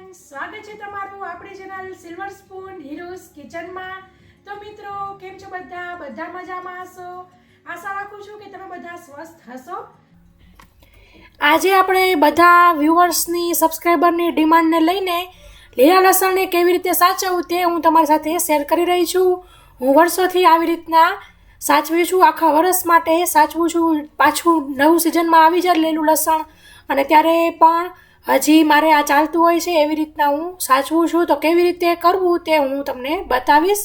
Friends, સ્વાગત છે તમારું આપણી ચેનલ સિલ્વર સ્પૂન હીરોઝ કિચનમાં। તો મિત્રો, કેમ છો બધા મજામાં હશો। આશા રાખું છું કે તમે બધા સ્વસ્થ હશો। આજે આપણે બધા વ્યુઅર્સની સબસ્ક્રાઈબરની ડિમાન્ડને લઈને લીલા લસણને કેવી રીતે સાચવવું તે હું તમારી સાથે શેર કરી રહી છું। હું વર્ષોથી આવી રીતના સાચવી છું, આખા વર્ષ માટે સાચવું છું। પાછું નવું સિઝનમાં આવી જાય લીલું લસણ અને ત્યારે પણ હજી મારે આ ચાલતું હોય છે, એવી રીતના હું સાચવું છું। તો કેવી રીતે કરવું તે હું તમને બતાવીશ।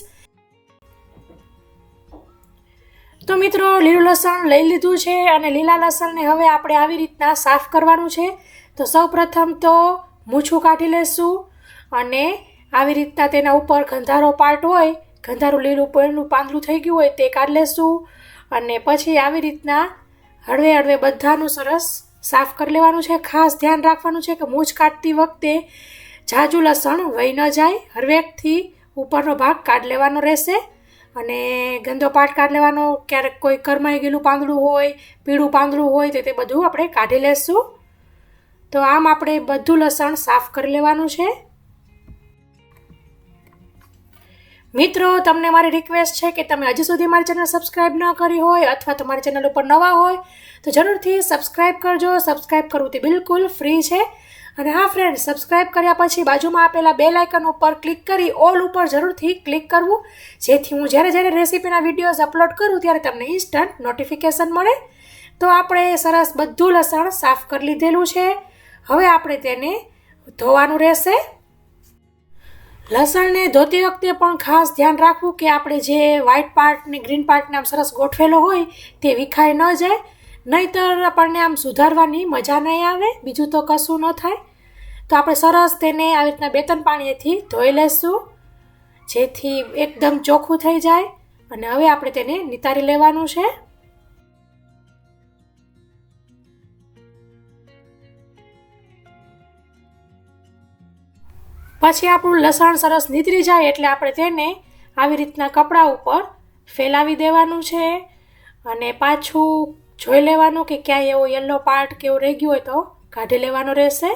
તો મિત્રો, લીલું લસણ લઈ લીધું છે અને લીલા લસણને હવે આપણે આવી રીતના સાફ કરવાનું છે। તો સૌપ્રથમ તો મૂછું કાઢી લેશું અને આવી રીતના તેના ઉપર ગંધારો પાર્ટ હોય, ગંધારું લીલું પેલું પાંદડું થઈ ગયું હોય તે કાઢી લેશું અને પછી આવી રીતના હળવે હળવે બધાનું સરસ સાફ કરી લેવાનું છે। ખાસ ધ્યાન રાખવાનું છે કે મૂછ કાઢતી વખતે જાજુ લસણ વહી ન જાય, હળવેકથી ઉપરનો ભાગ કાઢી લેવાનો રહેશે અને ગંદો પાર્ટ કાઢી લેવાનો। ક્યારેક કોઈ કરમાઈ ગયેલું પાંદડું હોય, પીળું પાંદડું હોય તો તે બધું આપણે કાઢી લેશું। તો આમ આપણે બધું લસણ સાફ કરી લેવાનું છે। મિત્રો, તમને મારી રિક્વેસ્ટ છે કે તમે હજી સુધી મારી ચેનલ સબસ્ક્રાઈબ ન કરી હોય અથવા તમારી ચેનલ ઉપર નવા હોય તો જરૂરથી સબસ્ક્રાઈબ કરજો। સબસ્ક્રાઈબ કરવું તે બિલકુલ ફ્રી છે। અને હા ફ્રેન્ડ, સબસ્ક્રાઈબ કર્યા પછી બાજુમાં આપેલા બેલ આઇકન ઉપર ક્લિક કરી ઓલ ઉપર જરૂરથી ક્લિક કરવું, જેથી હું જ્યારે રેસીપીના વિડીયોઝ અપલોડ કરું ત્યારે તમને ઇન્સ્ટન્ટ નોટિફિકેશન મળે। તો આપણે સરસ બધું લસણ સાફ કરી લીધેલું છે। હવે આપણે તેને ધોવાનું રહેશે। લસણને ધોતી વખતે પણ ખાસ ધ્યાન રાખવું કે આપણે જે વ્હાઇટ પાર્ટ ને ગ્રીન પાર્ટને આમ સરસ ગોઠવેલો હોય તે વિખાઈ ન જાય, નહીંતર આપણને આમ સુધારવાની મજા નહીં આવે, બીજું તો કશું ન થાય। તો આપણે સરસ તેને આવી રીતના 2-3 પાણીથી ધોઈ લેશું, જેથી એકદમ ચોખ્ખું થઈ જાય અને હવે આપણે તેને નિતારી લેવાનું છે। પછી આપણું લસણ સરસ નીતરી જાય એટલે આપણે તેને આવી રીતના કપડા ઉપર ફેલાવી દેવાનું છે અને પાછું જોઈ લેવાનું કે ક્યાંય એવો યલો પાર્ટ કે એવું રહી ગયું હોય તો કાઢી લેવાનો રહેશે।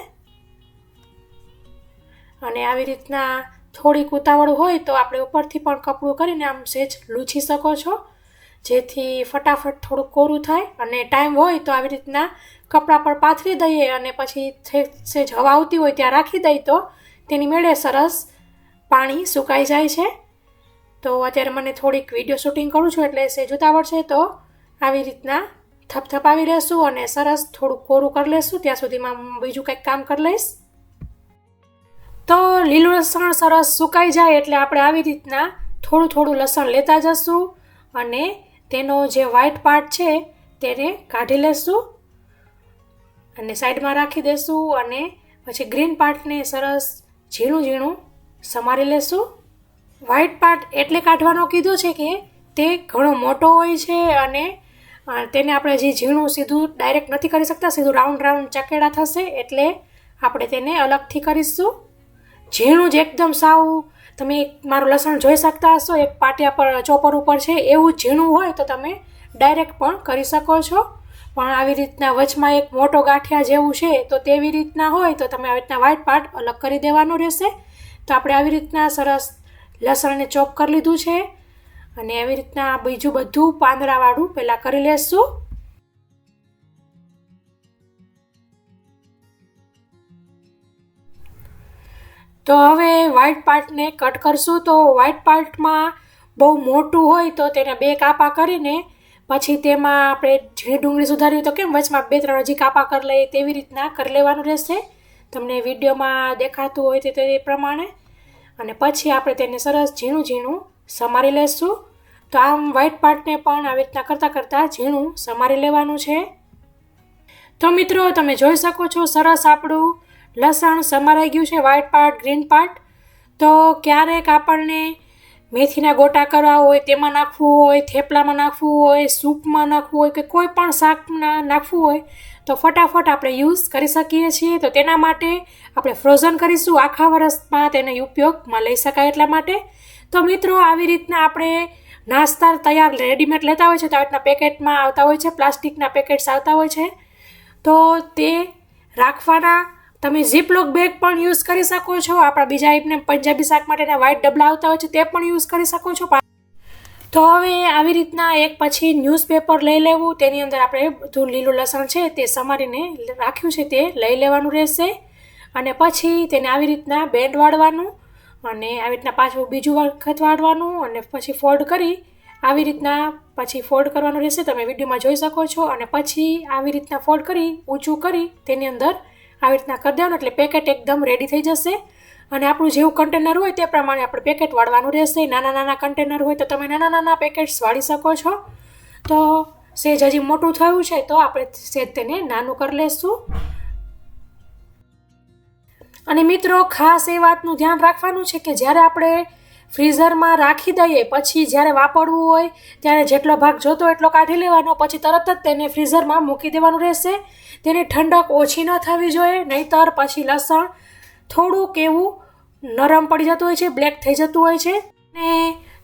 અને આવી રીતના થોડીક ઉતાવળ હોય તો આપણે ઉપરથી પણ કપડું કરીને આમ સહેજ લૂછી શકો છો, જેથી ફટાફટ થોડું કોરું થાય। અને ટાઈમ હોય તો આવી રીતના કપડા પર પાથરી દઈએ અને પછી સહેજ હવા આવતી હોય ત્યાં રાખી દઈએ તો તેની મેળે સરસ પાણી સુકાઈ જાય છે। તો અત્યારે મને થોડીક વિડીયો શૂટિંગ કરું છું એટલે સહેજ ઉતાવળ છે, તો આવી રીતના થપથપાવી લેશું અને સરસ થોડું કોરું કરી લેશું, ત્યાં સુધીમાં બીજું કંઈક કામ કરી લઈશ। તો લીલું લસણ સરસ સુકાઈ જાય એટલે આપણે આવી રીતના થોડું લસણ લેતા જશું અને તેનો જે વ્હાઇટ પાર્ટ છે તેને કાઢી લેશું અને સાઈડમાં રાખી દેશું અને પછી ગ્રીન પાર્ટને સરસ ઝીણું સમારી લેશું। વ્હાઇટ પાર્ટ એટલે કાઢવાનો કીધું છે કે તે ઘણો મોટો હોય છે અને તેને આપણે જે ઝીણું સીધું ડાયરેક્ટ નથી કરી શકતા, સીધું રાઉન્ડ ચકેડા થશે, એટલે આપણે તેને અલગથી કરીશું। ઝીણું જ એકદમ સાવ તમે મારું લસણ જોઈ શકતા હશો, એક પાટિયા પર ચોપર ઉપર છે એવું ઝીણું હોય તો તમે ડાયરેક્ટ પણ કરી શકો છો, પણ આવી રીતના વચમાં એક મોટો ગાંઠિયા જેવું છે તો તેવી રીતના હોય તો તમે આવી રીતના વ્હાઇટ પાર્ટ અલગ કરી દેવાનો રહેશે। તો આપણે આવી રીતના સરસ લસણને ચોપ કરી લીધું છે અને આવી રીતના બીજું બધું પાંદડાવાળું પહેલાં કરી લેશું। તો હવે વ્હાઇટ પાર્ટને કટ કરશું। તો વ્હાઇટ પાર્ટમાં બહુ મોટું હોય તો તેના 2 કાપા કરીને પછી તેમાં આપણે જે ડુંગળી સુધારી તો કેમ વચમાં 2-3 હજી કાપા કરી લઈએ તેવી રીતના કરી લેવાનું રહેશે, તમને વિડીયોમાં દેખાતું હોય તે પ્રમાણે। અને પછી આપણે તેને સરસ ઝીણું સમારી લેશું। તો આમ વ્હાઇટ પાર્ટને પણ આવી રીતના કરતાં ઝીણું સમારી લેવાનું છે। તો મિત્રો, તમે જોઈ શકો છો સરસ આપણું લસણ સમારાઈ ગયું છે, વ્હાઇટ પાર્ટ ગ્રીન પાર્ટ। તો ક્યારેક આપણને મેથીના ગોટા કરવા હોય, તેમાં નાખવું હોય, થેપલામાં નાખવું હોય, સૂપમાં નાખવું હોય કે કોઈ પણ શાકમાં નાખવું હોય તો ફટાફટ આપણે યુઝ કરી શકીએ છીએ। તો તેના માટે આપણે ફ્રોઝન કરીશું, આખા વર્ષમાં તેને ઉપયોગમાં લઈ શકાય એટલા માટે। તો મિત્રો, આવી રીતના આપણે નાસ્તા તૈયાર રેડીમેડ લેતા હોય છે તો આવી રીતના પેકેટમાં આવતા હોય છે, પ્લાસ્ટિકના પેકેટ્સ આવતા હોય છે, તો તે રાખવાના તમે ઝીપલોક બેગ પણ યુઝ કરી શકો છો. આપણા બીજા એમને પંજાબી શાક માટેના વ્હાઈટ ડબલા આવતા હોય છે તે પણ યુઝ કરી શકો છો. તો હવે આવી રીતના એક પછી ન્યૂઝપેપર લઈ લેવું, તેની અંદર આપણે બધું લીલું લસણ છે તે સમારીને રાખ્યું છે તે લઈ લેવાનું રહેશે. અને પછી તેને આવી રીતના બેન્ડ વાળવાનું અને આવી રીતના પાછું બીજું વખત વાળવાનું અને પછી ફોલ્ડ કરી આવી રીતના પછી ફોલ્ડ કરવાનું રહેશે. તમે વિડીયોમાં જોઈ શકો છો. અને પછી આવી રીતના ફોલ્ડ કરી ઊંચું કરી તેની અંદર આવી રીતના કરી દેવાનું એટલે પેકેટ એકદમ રેડી થઈ જશે. અને આપણું જેવું કન્ટેનર હોય તે પ્રમાણે આપણે પેકેટ વાળવાનું રહેશે. નાના નાના કન્ટેનર હોય તો તમે નાના નાના પેકેટ્સ વાળી શકો છો. તો સેજ હજી મોટું થયું છે તો આપણે સેજ તેને નાનું કરી લેશું. અને મિત્રો ખાસ એ વાતનું ધ્યાન રાખવાનું છે કે જ્યારે આપણે ફ્રીઝરમાં રાખી દઈએ પછી જ્યારે વાપરવું હોય ત્યારે જેટલો ભાગ જોતો એટલો કાઢી લેવાનો, પછી તરત જ તેને ફ્રીઝરમાં મૂકી દેવાનું રહેશે. તેની ઠંડક ઓછી ન થવી જોઈએ, નહીંતર પછી લસણ થોડુંક એવું નરમ પડી જતું હોય છે, બ્લેક થઈ જતું હોય છે. ને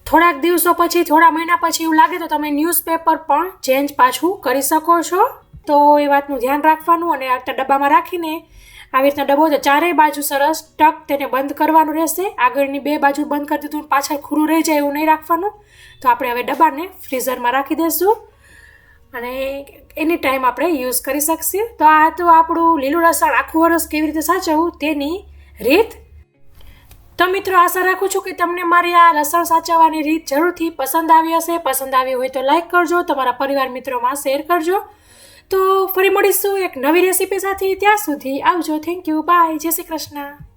થોડાક દિવસો પછી થોડા મહિના પછી એવું લાગે તો તમે ન્યૂઝપેપર પણ ચેન્જ પાછું કરી શકો છો. તો એ વાતનું ધ્યાન રાખવાનું. અને આ ડબ્બામાં રાખીને આવી રીતના ડબ્બો તો ચારેય બાજુ સરસ ટક તેને બંધ કરવાનું રહેશે. આગળની 2 બાજુ બંધ કરી દીધું, પાછળ ખુલ્લું રહી જાય એવું નહીં રાખવાનું. તો આપણે હવે ડબ્બાને ફ્રીઝરમાં રાખી દઈશું અને એની ટાઈમ આપણે યુઝ કરી શકીએ. તો આ તો આપણું લીલું લસણ આખું વરસ કેવી રીતે સાચવવું તેની રીત. તો મિત્રો આશા રાખું છું કે તમને મારી આ લસણ સાચવવાની રીત જરૂરથી પસંદ આવી હશે. પસંદ આવી હોય તો લાઈક કરજો, તમારા પરિવાર મિત્રોમાં શેર કરજો. તો ફરી મળીશું એક નવી રેસીપી સાથે. ત્યાં સુધી આવજો. થેન્ક યુ, બાય, જય શ્રી કૃષ્ણ.